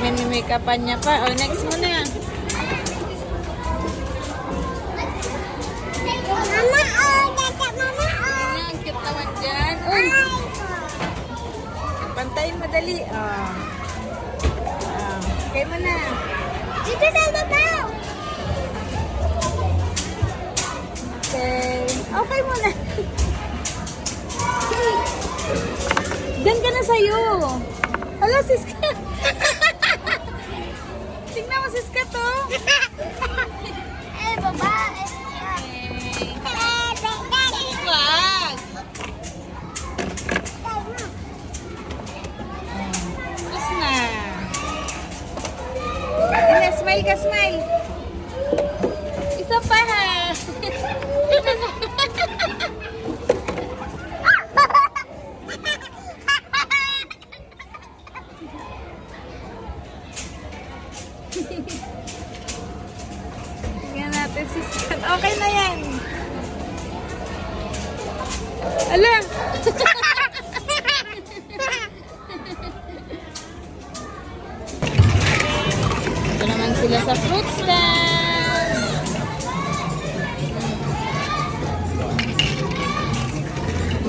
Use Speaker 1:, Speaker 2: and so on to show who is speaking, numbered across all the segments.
Speaker 1: May makeupan niya pa. O, next mo na.
Speaker 2: Mama, oh, dada, mama, oh.
Speaker 1: Ang cute naman dyan. Uy! Pantayin mo dali. Okay mo na.
Speaker 2: Dito sa babaw.
Speaker 1: Okay. Okay mo na. Diyan ka na sa'yo. Hala, Siska. Tingnan mo, Siska to.
Speaker 2: Babae.
Speaker 1: Wag. Tapos na. Hala, smile ka, smile. Isa pa ha. Tingnan natin si Stan. Okay na yan. Ala! Ito naman sila sa fruit stand.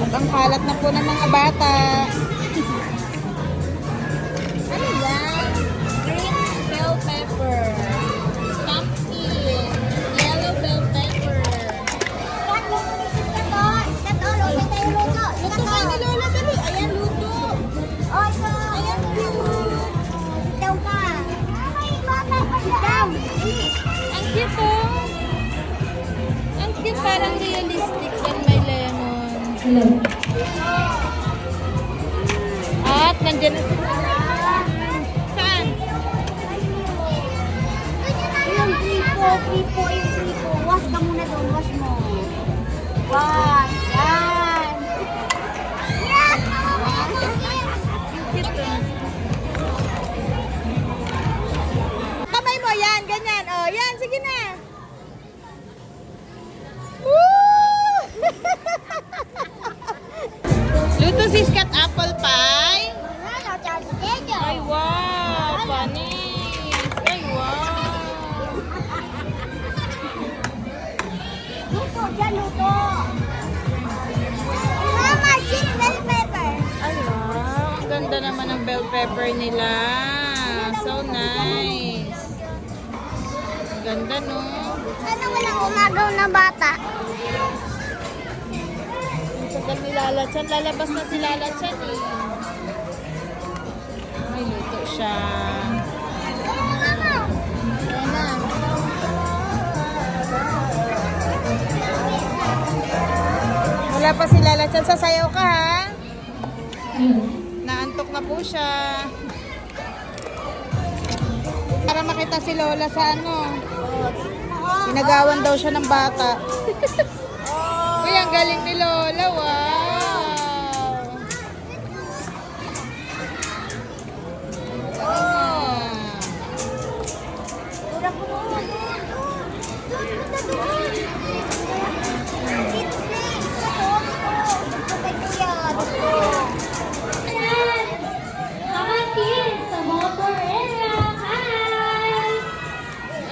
Speaker 1: Mukhang kalat na po ng mga bata. Ano yan? Green bell pepper. Pumpkin. Yellow bell pepper. Luto ka ni Lola, dali. Ayan, luto. Ayan, luto. Ang cute, oh. Ang cute, parang realistic yan, may lemon. At nandiyan na sila. Saan?
Speaker 2: Yung kripo. Wash ka muna doon, wash mo. Wash, yan. Yan!
Speaker 1: Cute, oh. Kamay mo, yan, ganyan. Oh, yan, sige na. Woo! Luto si Scat apple pie. Ay, wow, panis. Ay, wow.
Speaker 2: Luto, dyan luto. Mama, cheese bell pepper.
Speaker 1: Ay, wow. Ang ganda naman ng bell pepper nila. So nice. Ang ganda, no?
Speaker 2: Sana walang umagaw na bata.
Speaker 1: Ang sagal ni Lala Chan. Lalabas na si Lala Chan, eh. May luto siya.
Speaker 2: Mama.
Speaker 1: Ayan na. Wala pa si Lala Chan. Sasayaw ka, ha? Naantok na po siya. Para makita si Lola sa ano. Ginagawan daw siya ng bata. Uy, ang galing ni Lola. Wow!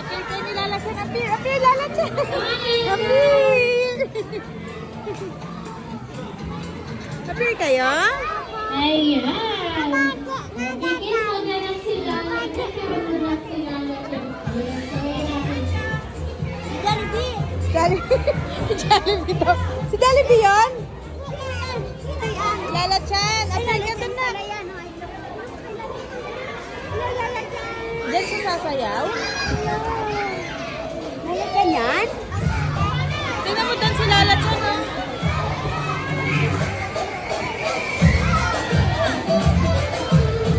Speaker 1: Appear kayo ni Lala Chan. Appear, Lala Chan. Appear. Appear kayo?
Speaker 3: Ayan. Bigyan mo na lang sila. Nagkakaroon na sila.
Speaker 2: Jollibee.
Speaker 1: Jollibee daw. Si Jollibee yun? Lala Chan. Appear ka doon na. Diyan siya sasayaw?
Speaker 2: Nalagyan yan?
Speaker 1: Tingnan mo doon si Lala Chan, oh.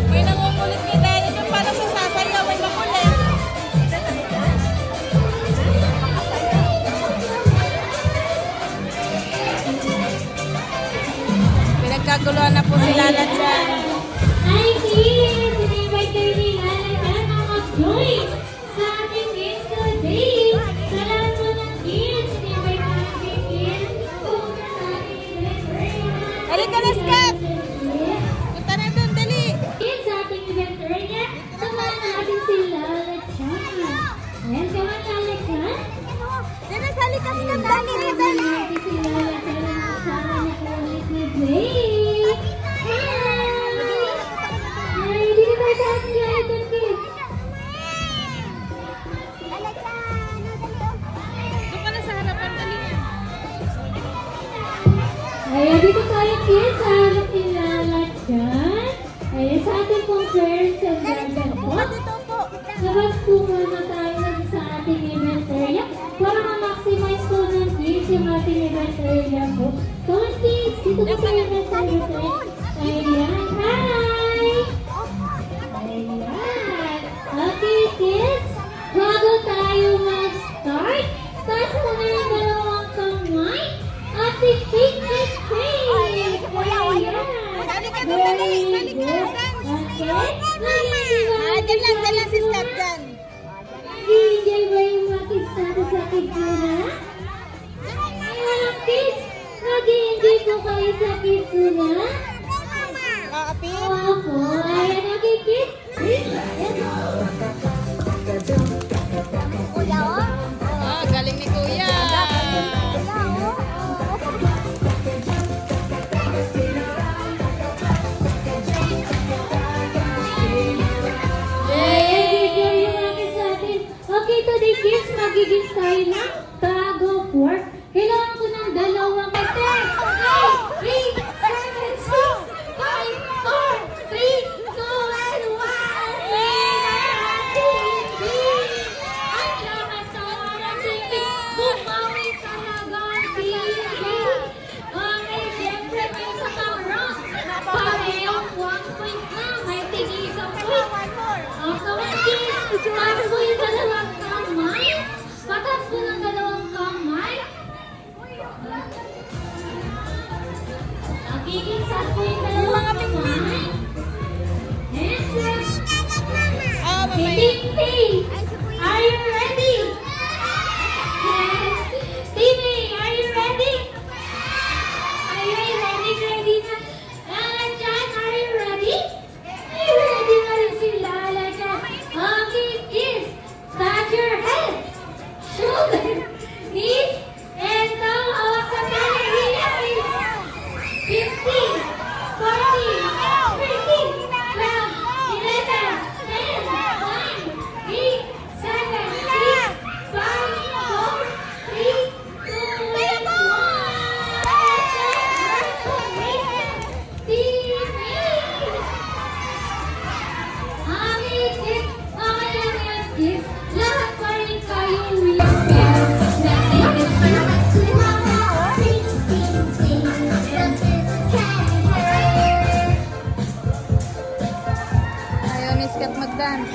Speaker 1: May nangungulit kay Daddy doon. Paano siya sasayaw? May makulit. Pinagkaguluhan na po si Lala Chan.
Speaker 3: Hi, kids! Ini-invite kayo nila na mag-join sa ating Kitsuna? Ay, walang kiss. Nag-i-enjoy po kayo sa Kitsuna?
Speaker 1: Kakapin?
Speaker 3: Opo, ayan, nag-i-kiss.
Speaker 2: Kuya, oh.
Speaker 1: Ah, galing ni Kuya.
Speaker 2: Kuya, oh.
Speaker 3: Ayan, video yung akin sa atin. Okay, today kids, magiging tayo ng tug of war. Kailangan ko ng dalawang mete. 8, 7, 6, 5, 4, 3, 2, and 1. Ang lakas ng orang tingin. Bumawi talaga ang tingin. Okay, syempre may isa pang round. Parehong 1 point na. May tigil isang point. Taas po yung dalawang kamay. Pataas po ng dalawang kamay. Nakikisas po yung dalawang kamay. And then,
Speaker 1: Ah, mamaya.
Speaker 3: Timmy, are you ready? Yes. Timmy, are you ready? Are you ready? Ready na? Lala Jan, are you ready? Ready na rin si Lala Jan. Okay, kiss. Touch your head, shoulder, knees, and now hawak sa belly. 15, 14, 13, 12, 11, 10, 9, 8, 7, 6, 5, 4, 3, 2, 1. Lahat pa rin kayo wheelchair.
Speaker 1: Ayaw ni Skat mag-dance.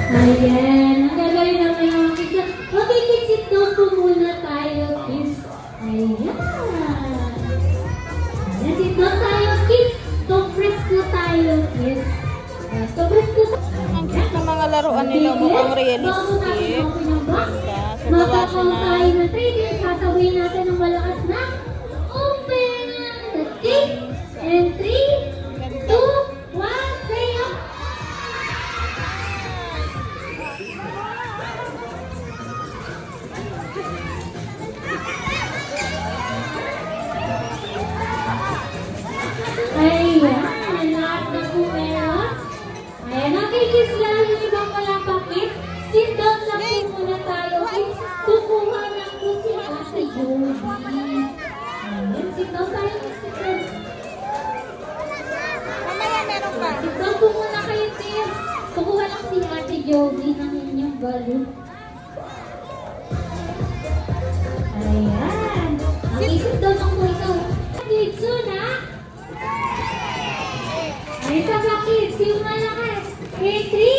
Speaker 3: Ayan, ang gagawin namin mga kids. Okay, kids, sit down po muna tayo, kids. Ayan. Ayan, sit down tayo, kids. Top-press ko tayo, kids. Top-press ko tayo.
Speaker 1: Ang cute ng mga laruan nila, mukhang realistic. Ganda. So, gawa siya
Speaker 3: Magkakaroon tayo
Speaker 1: na
Speaker 3: ng 3 days. Sasabihin natin ng malakas na open the gate. And 3, 2, 1, say up. Ayan, lahat na po meron. Ayan, nakikis lang yung ibang malapakit. Sit down lang po muna tayo. Kukuha lang po si Ate Joey. Ayan, sit down tayo. Sit down.
Speaker 1: mamaya meron pa.
Speaker 3: Sit down po muna kayo, Tim. Kukuha lang si Ate Joey ng inyong balloon. Ayan. Nakikis down lang po ito. Kitsuna. Ay, isa pa kids, yung malakas. Okay, 3,